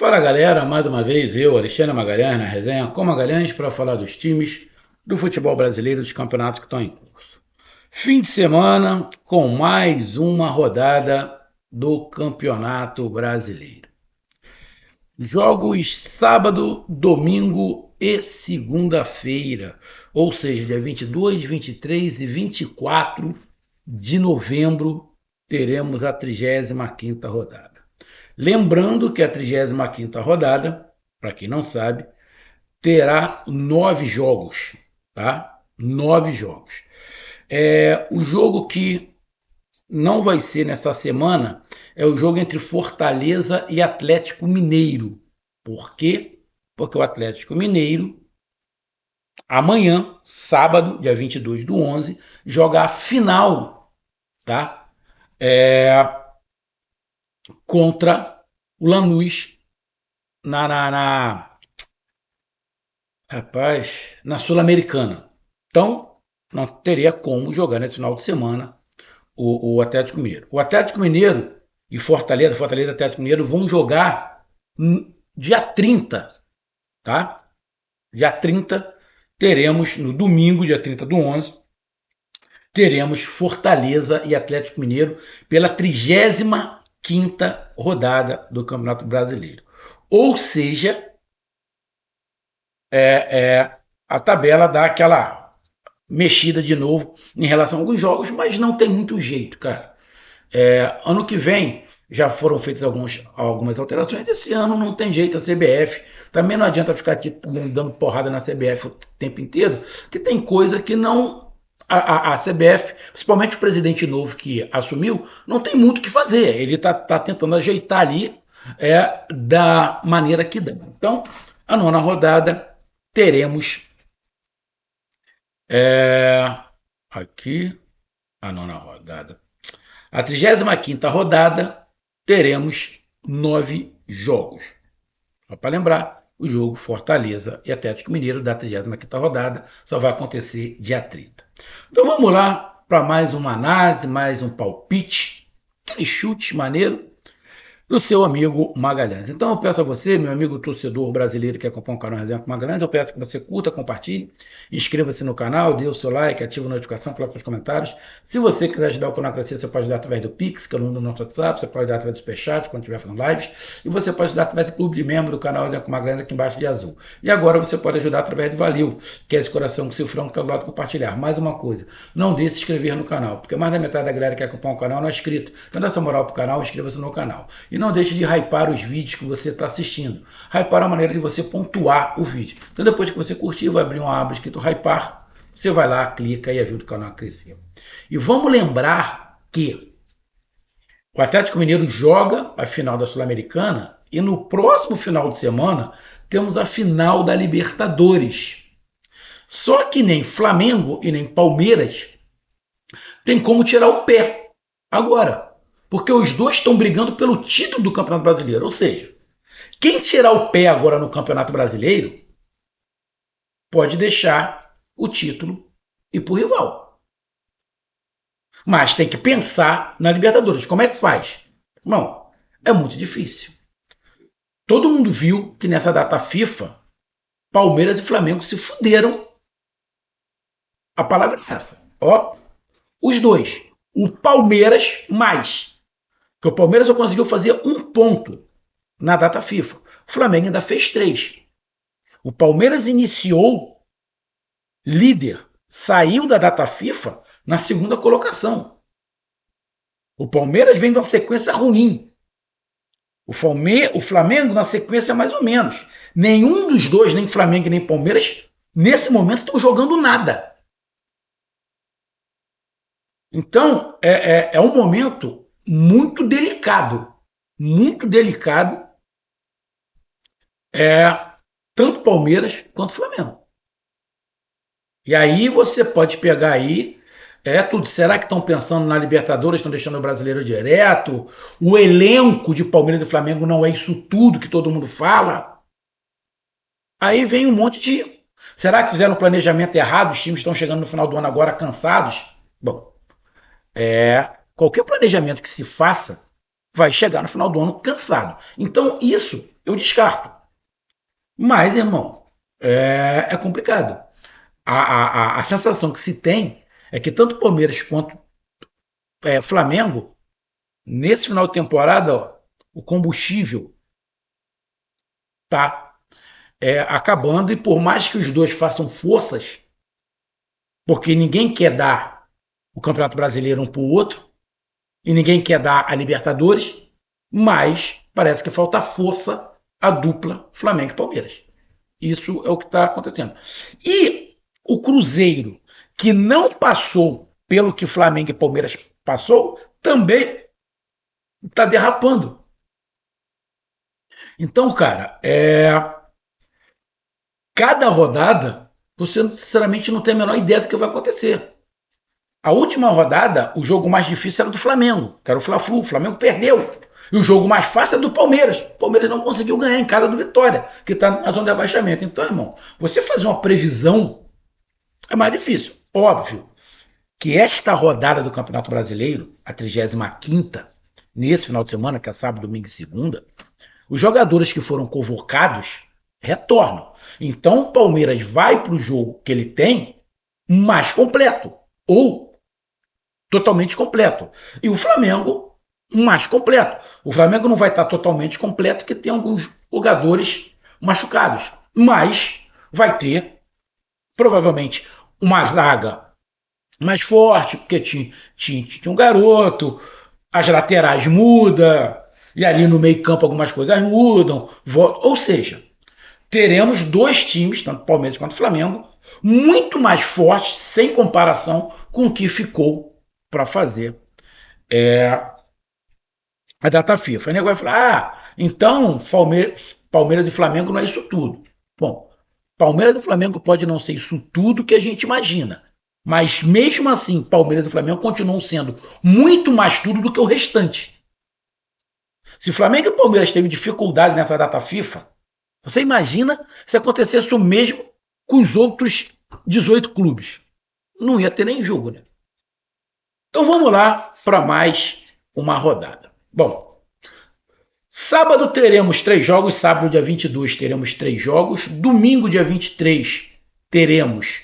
Fala galera, mais uma vez eu, Alexandre Magalhães, na resenha com Magalhães para falar dos times do futebol brasileiro, dos campeonatos que estão em curso. Fim de semana com mais uma rodada do Campeonato Brasileiro. Jogos sábado, domingo e segunda-feira, ou seja, dia 22, 23 e 24 de novembro, teremos a 35ª rodada. Lembrando que a 35ª rodada, para quem não sabe, terá 9 jogos, tá? 9 jogos. O jogo que não vai ser nessa semana é o jogo entre Fortaleza e Atlético Mineiro. Por quê? Porque o Atlético Mineiro, amanhã, sábado, dia 22/11, joga a final, tá? Contra o Lanús na Sul-Americana. Então, não teria como jogar nesse final de semana o Atlético Mineiro. O Atlético Mineiro e Fortaleza e Atlético Mineiro vão jogar dia 30, tá? Dia 30 teremos, no domingo, dia 30/11, teremos Fortaleza e Atlético Mineiro pela 35ª rodada do Campeonato Brasileiro. Ou seja, a tabela dá aquela mexida de novo em relação a alguns jogos, mas não tem muito jeito, cara. Ano que vem já foram feitas algumas alterações, esse ano não tem jeito, a CBF também não adianta ficar aqui dando porrada na CBF o tempo inteiro, que tem coisa que não... A CBF, principalmente o presidente novo que assumiu, não tem muito o que fazer, ele está tentando ajeitar ali da maneira que dá. Então, a 9ª rodada teremos aqui a 9ª rodada. A 35ª rodada teremos 9 jogos. Só para lembrar, o jogo Fortaleza e Atlético Mineiro da 35ª rodada só vai acontecer dia 30. Então vamos lá para mais uma análise, mais um palpite, aquele chute maneiro do seu amigo Magalhães. Então eu peço a você, meu amigo torcedor brasileiro que acompanha o canal Resenha com Magalhães, eu peço que você curta, compartilhe, inscreva-se no canal, dê o seu like, ative a notificação, coloque nos comentários. Se você quiser ajudar o canal a crescer, você pode ajudar através do Pix, que é o número do nosso WhatsApp, você pode ajudar através do Superchat, quando estiver fazendo lives, e você pode ajudar através do clube de membro do canal Resenha com Magalhães, aqui embaixo de azul. E agora você pode ajudar através do Valeu, que é esse coração com cifrão que está do lado de compartilhar. Mais uma coisa, não deixe de se inscrever no canal, porque mais da metade da galera que acompanha o canal não é inscrito. Então dá essa moral pro canal, inscreva-se no canal. E não deixe de hypar os vídeos que você está assistindo. Hypar é uma maneira de você pontuar o vídeo. Então depois que você curtir, vai abrir uma aba escrito hypar, você vai lá, clica e ajuda o canal a crescer. E vamos lembrar que o Atlético Mineiro joga a final da Sul-Americana e no próximo final de semana temos a final da Libertadores. Só que nem Flamengo e nem Palmeiras tem como tirar o pé agora. Porque os dois estão brigando pelo título do Campeonato Brasileiro. Ou seja, quem tirar o pé agora no Campeonato Brasileiro pode deixar o título ir para o rival. Mas tem que pensar na Libertadores. Como é que faz? Não, é muito difícil. Todo mundo viu que nessa data FIFA, Palmeiras e Flamengo se fuderam. A palavra é essa. Ó, os dois. O Palmeiras mais. Porque o Palmeiras só conseguiu fazer 1 ponto na data FIFA. O Flamengo ainda fez 3. O Palmeiras iniciou líder, saiu da data FIFA na 2ª colocação. O Palmeiras vem de uma sequência ruim. O Flamengo na sequência mais ou menos. Nenhum dos dois, nem Flamengo nem Palmeiras, nesse momento estão jogando nada. Então, é um momento muito delicado, tanto Palmeiras quanto Flamengo. E aí você pode pegar aí, tudo, será que estão pensando na Libertadores, estão deixando o brasileiro direto? O elenco de Palmeiras e Flamengo não é isso tudo que todo mundo fala? Aí vem um monte de... Será que fizeram um planejamento errado? Os times estão chegando no final do ano agora cansados? Bom, qualquer planejamento que se faça vai chegar no final do ano cansado. Então isso eu descarto. Mas, irmão, é complicado. A sensação que se tem é que tanto Palmeiras quanto Flamengo, nesse final de temporada, ó, o combustível tá acabando, e por mais que os dois façam forças, porque ninguém quer dar o Campeonato Brasileiro um para o outro, e ninguém quer dar a Libertadores, mas parece que falta força a dupla Flamengo e Palmeiras. Isso é o que está acontecendo. E o Cruzeiro, que não passou pelo que Flamengo e Palmeiras passou, também está derrapando. Então, cara, cada rodada, você sinceramente não tem a menor ideia do que vai acontecer. A última rodada, o jogo mais difícil era do Flamengo, que era o Fla-Flu. O Flamengo perdeu. E o jogo mais fácil é do Palmeiras. O Palmeiras não conseguiu ganhar em casa do Vitória, que está na zona de abaixamento. Então, irmão, você fazer uma previsão é mais difícil. Óbvio que esta rodada do Campeonato Brasileiro, a 35ª, nesse final de semana, que é sábado, domingo e segunda, os jogadores que foram convocados retornam. Então, o Palmeiras vai para o jogo que ele tem mais completo. Ou totalmente completo. E o Flamengo, mais completo. O Flamengo não vai estar totalmente completo, porque tem alguns jogadores machucados. Mas vai ter, provavelmente, uma zaga mais forte, porque tinha um garoto, as laterais mudam, e ali no meio campo algumas coisas mudam. Ou seja, teremos dois times, tanto Palmeiras quanto Flamengo, muito mais fortes, sem comparação com o que ficou para fazer a data FIFA. Aí o negócio vai falar, então Palmeiras e Flamengo não é isso tudo. Bom, Palmeiras e Flamengo pode não ser isso tudo que a gente imagina, mas mesmo assim, Palmeiras e Flamengo continuam sendo muito mais tudo do que o restante. Se Flamengo e Palmeiras teve dificuldade nessa data FIFA, você imagina se acontecesse o mesmo com os outros 18 clubes? Não ia ter nem jogo, né? Então vamos lá para mais uma rodada. Bom, sábado teremos 3 jogos, sábado dia 22 teremos 3 jogos, domingo dia 23 teremos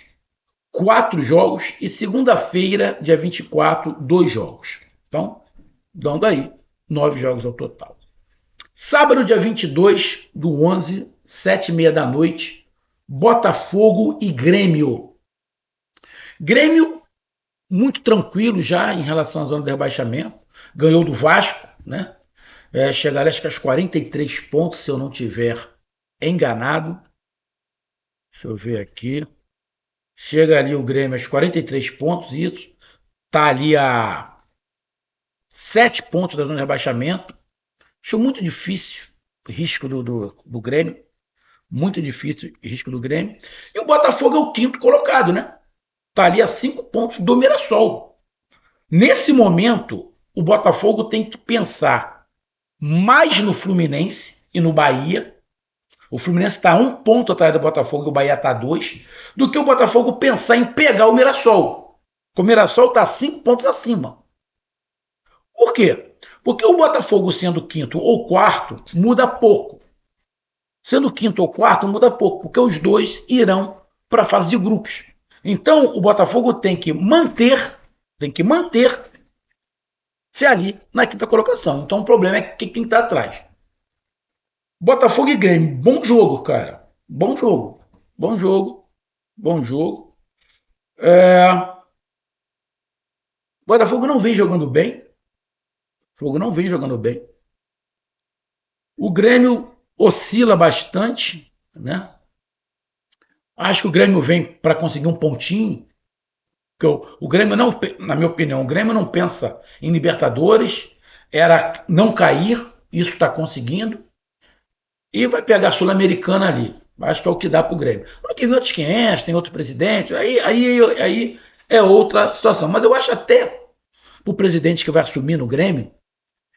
4 jogos e segunda-feira, dia 24, 2 jogos. Então, dando aí 9 jogos ao total. Sábado, dia 22 do 11, 7h30 da noite, Botafogo e Grêmio. Grêmio muito tranquilo já em relação à zona de rebaixamento. Ganhou do Vasco, né? Chegaria acho que aos 43 pontos, se eu não tiver enganado. Deixa eu ver aqui. Chega ali o Grêmio aos 43 pontos, isso. Está ali a 7 pontos da zona de rebaixamento. Acho muito difícil o risco do Grêmio. Muito difícil o risco do Grêmio. E o Botafogo é o quinto colocado, né? Está ali a 5 pontos do Mirassol. Nesse momento, o Botafogo tem que pensar mais no Fluminense e no Bahia. O Fluminense está 1 ponto atrás do Botafogo e o Bahia está 2, do que o Botafogo pensar em pegar o Mirassol. O Mirassol está 5 pontos acima. Por quê? Porque o Botafogo sendo quinto ou quarto muda pouco. Sendo quinto ou quarto muda pouco, porque os dois irão para a fase de grupos. Então o Botafogo tem que manter se ali na quinta colocação. Então o problema é quem está atrás. Botafogo e Grêmio, bom jogo, cara. Bom jogo. Bom jogo. Bom jogo. Botafogo não vem jogando bem. Fogo não vem jogando bem. O Grêmio oscila bastante, né? Acho que o Grêmio vem para conseguir um pontinho. O Grêmio não, na minha opinião, o Grêmio não pensa em Libertadores, era não cair, isso está conseguindo, e vai pegar a Sul-Americana ali. Acho que é o que dá para o Grêmio. Ano que vem outros 500, tem outro presidente, aí é outra situação. Mas eu acho até para o presidente que vai assumir no Grêmio,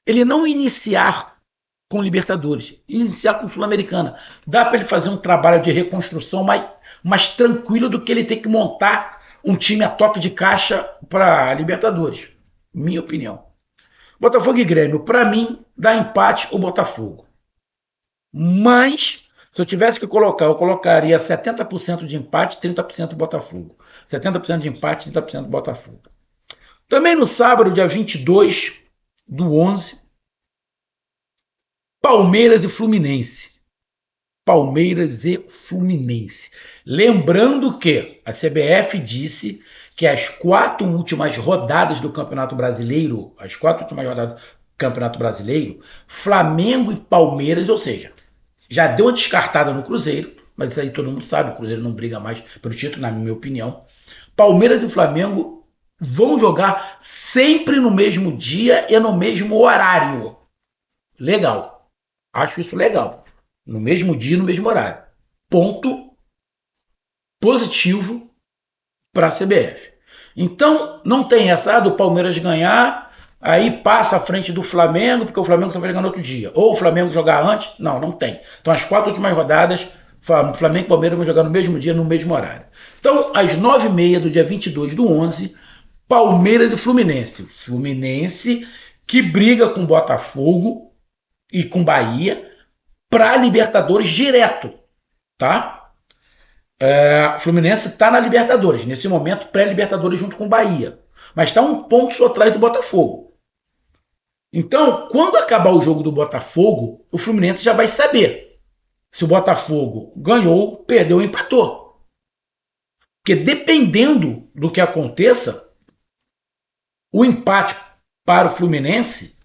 ele não iniciar com Libertadores, iniciar com Sul-Americana. Dá para ele fazer um trabalho de reconstrução mais tranquilo do que ele ter que montar um time a toque de caixa para Libertadores. Minha opinião. Botafogo e Grêmio, para mim, dá empate o Botafogo. Mas, se eu tivesse que colocar, eu colocaria 70% de empate, 30% Botafogo. 70% de empate, 30% Botafogo. Também no sábado, dia 22/11, Palmeiras e Fluminense. Palmeiras e Fluminense. Lembrando que a CBF disse que as 4 últimas rodadas do Campeonato Brasileiro, Flamengo e Palmeiras, ou seja, já deu uma descartada no Cruzeiro, mas isso aí todo mundo sabe, o Cruzeiro não briga mais pelo título, na minha opinião. Palmeiras e Flamengo vão jogar sempre no mesmo dia e no mesmo horário. Legal. Acho isso legal. No mesmo dia, no mesmo horário. Ponto positivo para a CBF. Então, não tem essa do Palmeiras ganhar, aí passa à frente do Flamengo, porque o Flamengo está jogando outro dia. Ou o Flamengo jogar antes. Não, não tem. Então, as 4 últimas rodadas, Flamengo e Palmeiras vão jogar no mesmo dia, no mesmo horário. Então, às 9h30 do dia 22/11, Palmeiras e Fluminense. Fluminense que briga com Botafogo e com Bahia para Libertadores direto, tá? O Fluminense está na Libertadores, nesse momento pré-Libertadores junto com o Bahia, mas está um ponto só atrás do Botafogo. Então, quando acabar o jogo do Botafogo, o Fluminense já vai saber se o Botafogo ganhou, perdeu ou empatou. Porque dependendo do que aconteça, o empate para o Fluminense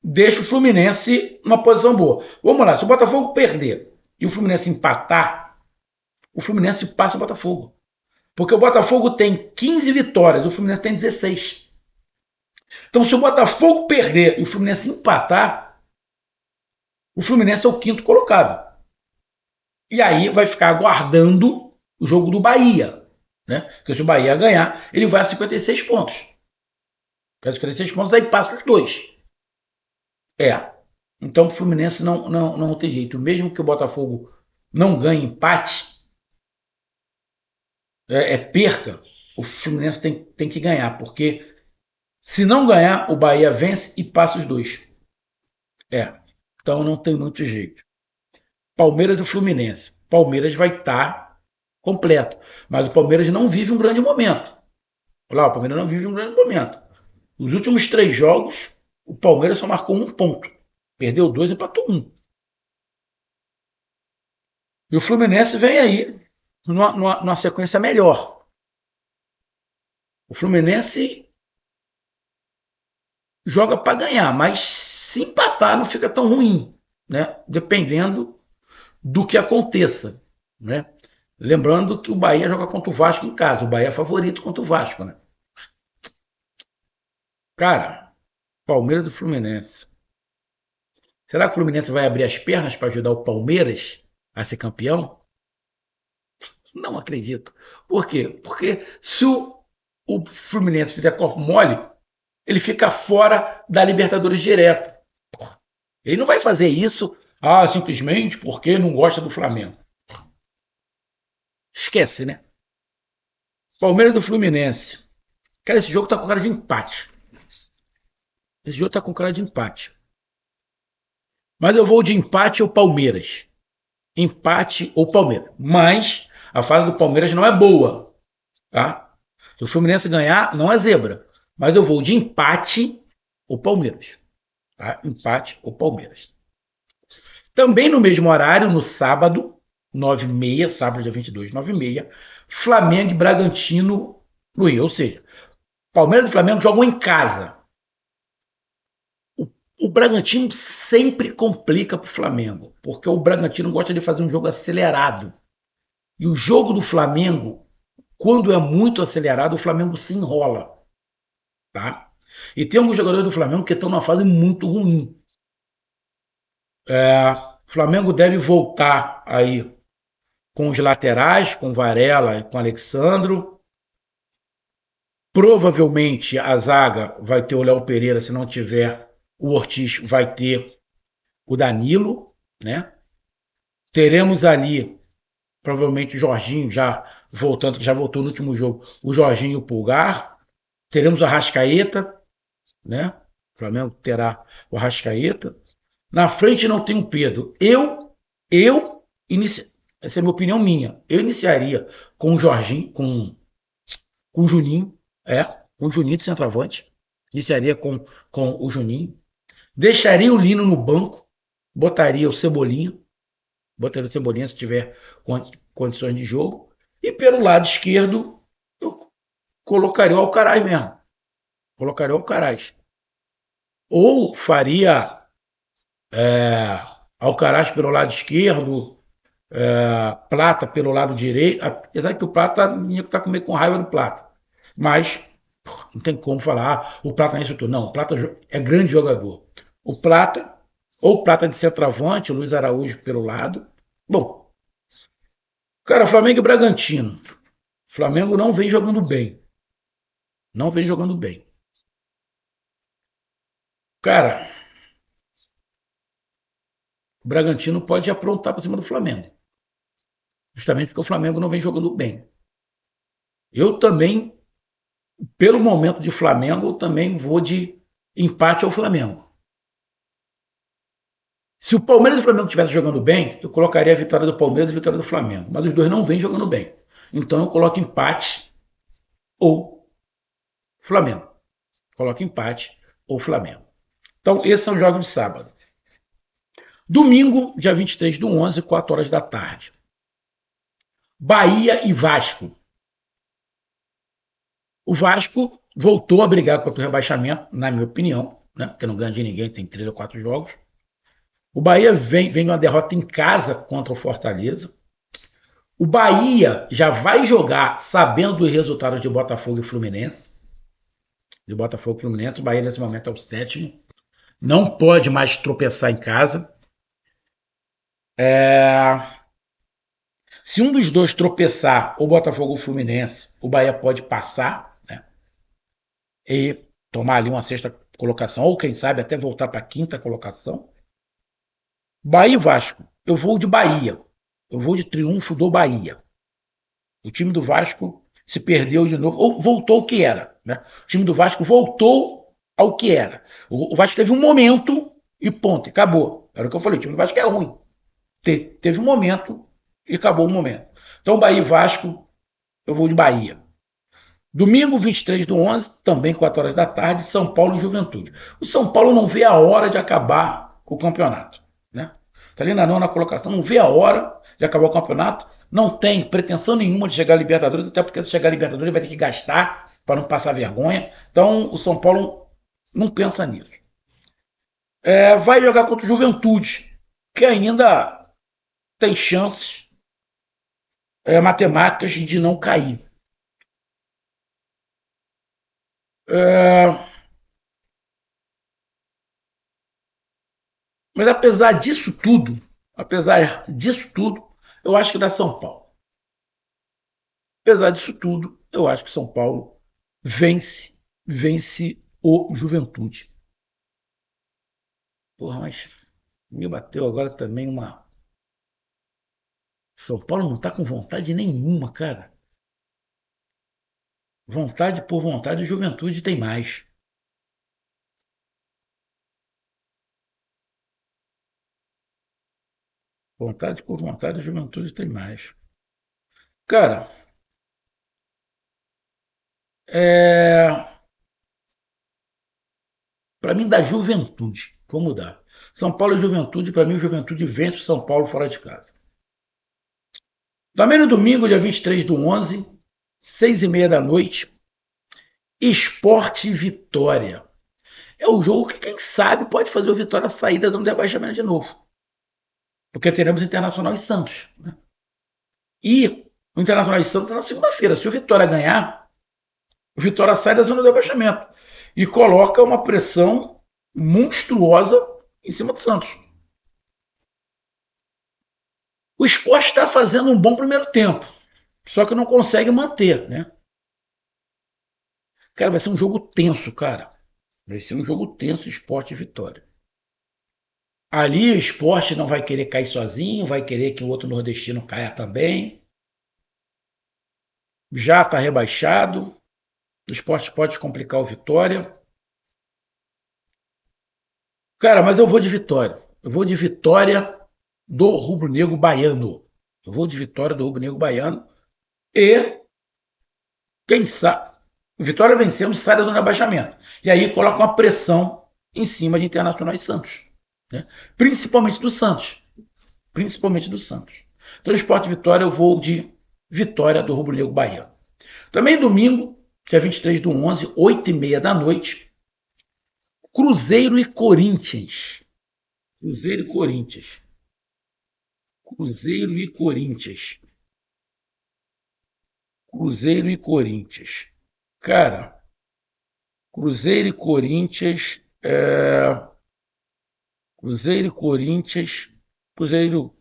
deixa o Fluminense numa posição boa. Vamos lá, se o Botafogo perder e o Fluminense empatar, o Fluminense passa o Botafogo. Porque o Botafogo tem 15 vitórias, o Fluminense tem 16. Então, se o Botafogo perder e o Fluminense empatar, o Fluminense é o 5º colocado. E aí vai ficar aguardando o jogo do Bahia. Né? Porque se o Bahia ganhar, ele vai a 56 pontos. A 56 pontos, aí passa os 2. Então o Fluminense não tem jeito. Mesmo que o Botafogo não ganhe empate, perca, o Fluminense tem que ganhar. Porque se não ganhar, o Bahia vence e passa os 2. Então não tem muito jeito. Palmeiras e Fluminense. Palmeiras vai estar completo. Mas o Palmeiras não vive um grande momento. Olha lá, o Palmeiras não vive um grande momento. Os últimos 3 jogos, o Palmeiras só marcou 1 ponto. Perdeu 2 e empatou 1. E o Fluminense vem aí numa sequência melhor. O Fluminense joga para ganhar, mas se empatar não fica tão ruim, né? Dependendo do que aconteça, né? Lembrando que o Bahia joga contra o Vasco em casa. O Bahia é favorito contra o Vasco, né? Cara, Palmeiras e Fluminense. Será que o Fluminense vai abrir as pernas para ajudar o Palmeiras a ser campeão? Não acredito. Por quê? Porque se o Fluminense fizer corpo mole, ele fica fora da Libertadores direto. Ele não vai fazer isso simplesmente porque não gosta do Flamengo. Esquece, né? Palmeiras e Fluminense. Cara, esse jogo tá com cara de empate. Esse jogo tá com cara de empate. Mas eu vou de empate ou Palmeiras. Empate ou Palmeiras. Mas a fase do Palmeiras não é boa. Tá? Se o Fluminense ganhar, não é zebra. Mas eu vou de empate ou Palmeiras. Tá? Empate ou Palmeiras. Também no mesmo horário, no sábado, 9h30, sábado dia 22, 9h30, Flamengo e Bragantino no Rio. Ou seja, Palmeiras e Flamengo jogam em casa. O Bragantino sempre complica para o Flamengo, porque o Bragantino gosta de fazer um jogo acelerado. E o jogo do Flamengo, quando é muito acelerado, o Flamengo se enrola. Tá? E tem alguns jogadores do Flamengo que estão numa fase muito ruim. O Flamengo deve voltar aí com os laterais, com Varela e com Alexandro. Provavelmente a zaga vai ter o Léo Pereira, se não tiver o Ortiz, vai ter o Danilo, né? Teremos ali, provavelmente o Jorginho já voltando, que já voltou no último jogo, o Jorginho e o Pulgar. Teremos o Arrascaeta, né? O Flamengo terá o Arrascaeta. Na frente não tem um Pedro. Essa é a minha opinião minha. Eu iniciaria com o Jorginho, com o Juninho, com o Juninho de centroavante. Iniciaria com o Juninho. Deixaria o Lino no banco, botaria o Cebolinha se tiver condições de jogo. E pelo lado esquerdo, eu colocaria o Alcaraz mesmo. Colocaria o Alcaraz. Ou faria Alcaraz pelo lado esquerdo, Plata pelo lado direito. Apesar que o Plata está com meio com raiva do Plata. Mas não tem como falar, o Plata não é isso tudo. Não, o Plata é grande jogador. O Plata, ou o Plata de centroavante, o Luiz Araújo pelo lado. Bom, cara, Flamengo e Bragantino. Flamengo não vem jogando bem. Não vem jogando bem. Cara, o Bragantino pode aprontar para cima do Flamengo. Justamente porque o Flamengo não vem jogando bem. Eu também, pelo momento de Flamengo, também vou de empate ao Flamengo. Se o Palmeiras e o Flamengo estivessem jogando bem, eu colocaria a vitória do Palmeiras e a vitória do Flamengo. Mas os dois não vêm jogando bem. Então eu coloco empate ou Flamengo. Coloco empate ou Flamengo. Então esses são os jogos de sábado. Domingo, dia 23 do 11, 4 horas da tarde. Bahia e Vasco. O Vasco voltou a brigar contra o rebaixamento, na minha opinião, né? Porque não ganha de ninguém, tem 3 ou 4 jogos. O Bahia vem de uma derrota em casa contra o Fortaleza. O Bahia já vai jogar sabendo dos resultados de Botafogo e Fluminense. De Botafogo e Fluminense, o Bahia nesse momento é o 7º. Não pode mais tropeçar em casa. Se um dos dois tropeçar, o Botafogo ou o Fluminense, o Bahia pode passar, né? E tomar ali uma sexta colocação, ou quem sabe até voltar para a quinta colocação. Bahia e Vasco. Eu vou de Bahia. Eu vou de triunfo do Bahia. O time do Vasco se perdeu de novo, ou voltou ao que era. Né? O time do Vasco voltou ao que era. O Vasco teve um momento e ponto, e acabou. Era o que eu falei, o time do Vasco é ruim. Teve um momento e acabou o momento. Então, Bahia e Vasco, eu vou de Bahia. Domingo, 23 do 11, também 4 horas da tarde, São Paulo e Juventude. O São Paulo não vê a hora de acabar o campeonato. Né? Está ali na nona colocação, não vê a hora de acabar o campeonato, não tem pretensão nenhuma de chegar à Libertadores, até porque se chegar à Libertadores vai ter que gastar para não passar vergonha. Então o São Paulo não pensa nisso. Vai jogar contra o Juventude, que ainda tem chances matemáticas de não cair. Mas apesar disso tudo, eu acho que dá São Paulo. Apesar disso tudo, eu acho que São Paulo vence o Juventude. Porra, mas me bateu agora também uma. São Paulo não tá com vontade nenhuma, cara. Vontade por vontade, Juventude tem mais. Vontade por vontade, Juventude tem mais. Cara, para mim da Juventude. Vou mudar. São Paulo e Juventude, para mim o Juventude vence o São Paulo fora de casa. Também no domingo, dia 23 do 11, 6h30 da noite, Sport e Vitória. É o jogo que, quem sabe, pode fazer o Vitória sair da zona de rebaixamento de novo. Porque teremos Internacional e Santos. Né? E o Internacional e Santos é na segunda-feira. Se o Vitória ganhar, o Vitória sai da zona de rebaixamento e coloca uma pressão monstruosa em cima do Santos. O Sport está fazendo um bom primeiro tempo, só que não consegue manter, né? Cara, vai ser um jogo tenso, cara. Vai ser um jogo tenso, Sport e Vitória. Ali o Sport não vai querer cair sozinho, vai querer que o outro nordestino caia também. Já está rebaixado. O Sport pode complicar o Vitória. Cara, mas eu vou de Vitória. Eu vou de vitória do rubro-negro baiano. Eu vou de vitória do rubro-negro baiano. E, quem sabe, Vitória vencendo sai da zona de abaixamento. E aí coloca uma pressão em cima de Internacional e Santos. Né? Principalmente do Santos. Principalmente do Santos. Então, Esporte Vitória, eu vou de vitória do rubro-negro baiano. Também domingo, dia 23 do 11, 8h30 da noite, Cruzeiro e Corinthians. Cruzeiro e Corinthians. Cruzeiro e Corinthians. Cruzeiro e Corinthians. Cara, Cruzeiro e Corinthians. Cruzeiro e Corinthians. Cruzeiro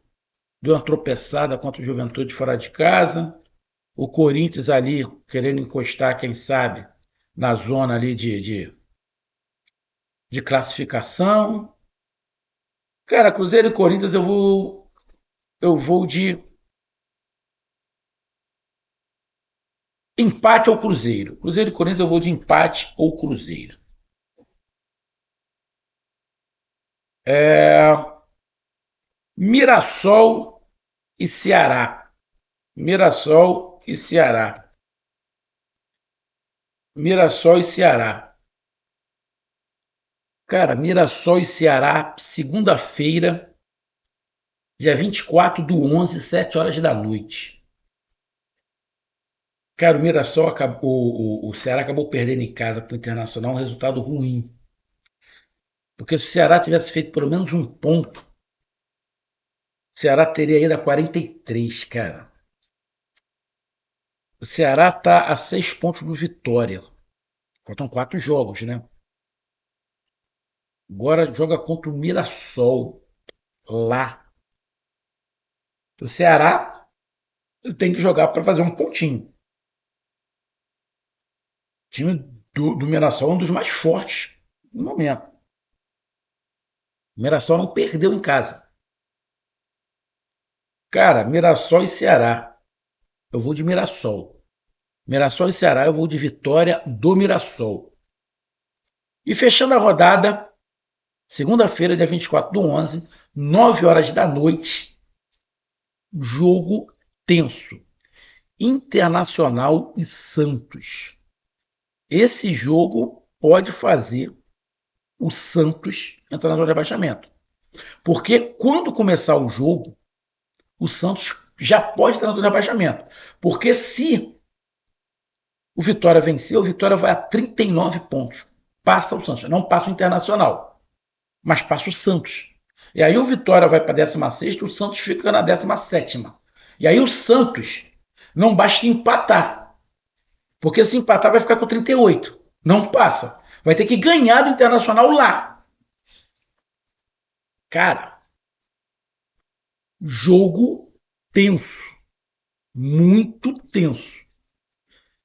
deu uma tropeçada contra o Juventude fora de casa. O Corinthians ali querendo encostar, quem sabe, na zona ali de classificação. Cara, Cruzeiro e Corinthians eu vou de empate ou Cruzeiro. Cruzeiro e Corinthians eu vou de empate ou Cruzeiro. Mirassol e Ceará. Mirassol e Ceará. Mirassol e Ceará. Cara, Mirassol e Ceará, segunda-feira, dia 24 do 11, 7 horas da noite. Cara, o Mirassol acabou, o Ceará acabou perdendo em casa para o Internacional, um resultado ruim. Porque se o Ceará tivesse feito pelo menos um ponto, o Ceará teria ido a 43, cara. O Ceará está a 6 pontos do Vitória. Faltam 4 jogos, né? Agora joga contra o Mirassol lá. O Ceará tem que jogar para fazer um pontinho. O time do Mirassol é um dos mais fortes no momento. O Mirassol não perdeu em casa. Cara, Mirassol e Ceará. Eu vou de Mirassol. Mirassol e Ceará, eu vou de vitória do Mirassol. E fechando a rodada, segunda-feira, dia 24 do 11, 9 horas da noite, jogo tenso. Internacional e Santos. Esse jogo pode fazer o Santos entrar na zona de rebaixamento. Porque quando começar o jogo, o Santos já pode estar na zona de rebaixamento. Porque se o Vitória vencer, o Vitória vai a 39 pontos. Passa o Santos. Não passa o Internacional, mas passa o Santos. E aí o Vitória vai para a 16ª e o Santos fica na 17ª. E aí o Santos não basta empatar. Porque se empatar vai ficar com 38. Não passa. Vai ter que ganhar do Internacional lá. Cara, jogo tenso. Muito tenso.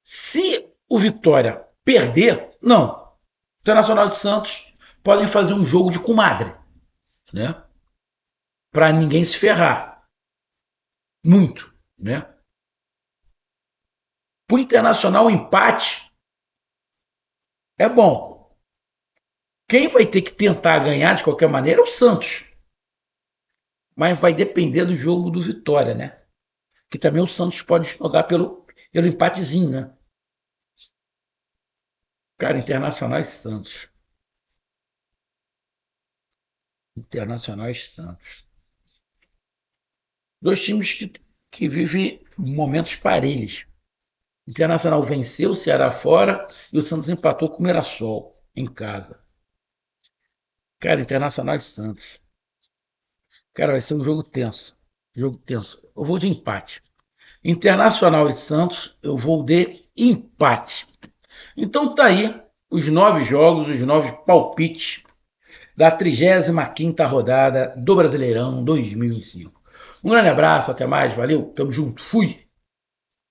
Se o Vitória perder, não. Internacional e Santos podem fazer um jogo de comadre, né? Para ninguém se ferrar. Muito, né? Para o Internacional, o empate é bom. Quem vai ter que tentar ganhar de qualquer maneira é o Santos. Mas vai depender do jogo do Vitória, né? Que também o Santos pode jogar pelo empatezinho, né? Cara, Internacional e Santos. Internacional e Santos. Dois times que vivem momentos parelhos. Internacional venceu o Ceará fora e o Santos empatou com o Mirassol em casa. Cara, Internacional e Santos. Cara, vai ser um jogo tenso. Jogo tenso. Eu vou de empate. Internacional e Santos, eu vou de empate. Então tá aí os 9 jogos, os 9 palpites da 35ª rodada do Brasileirão 2005. Um grande abraço, até mais, valeu, tamo junto, fui!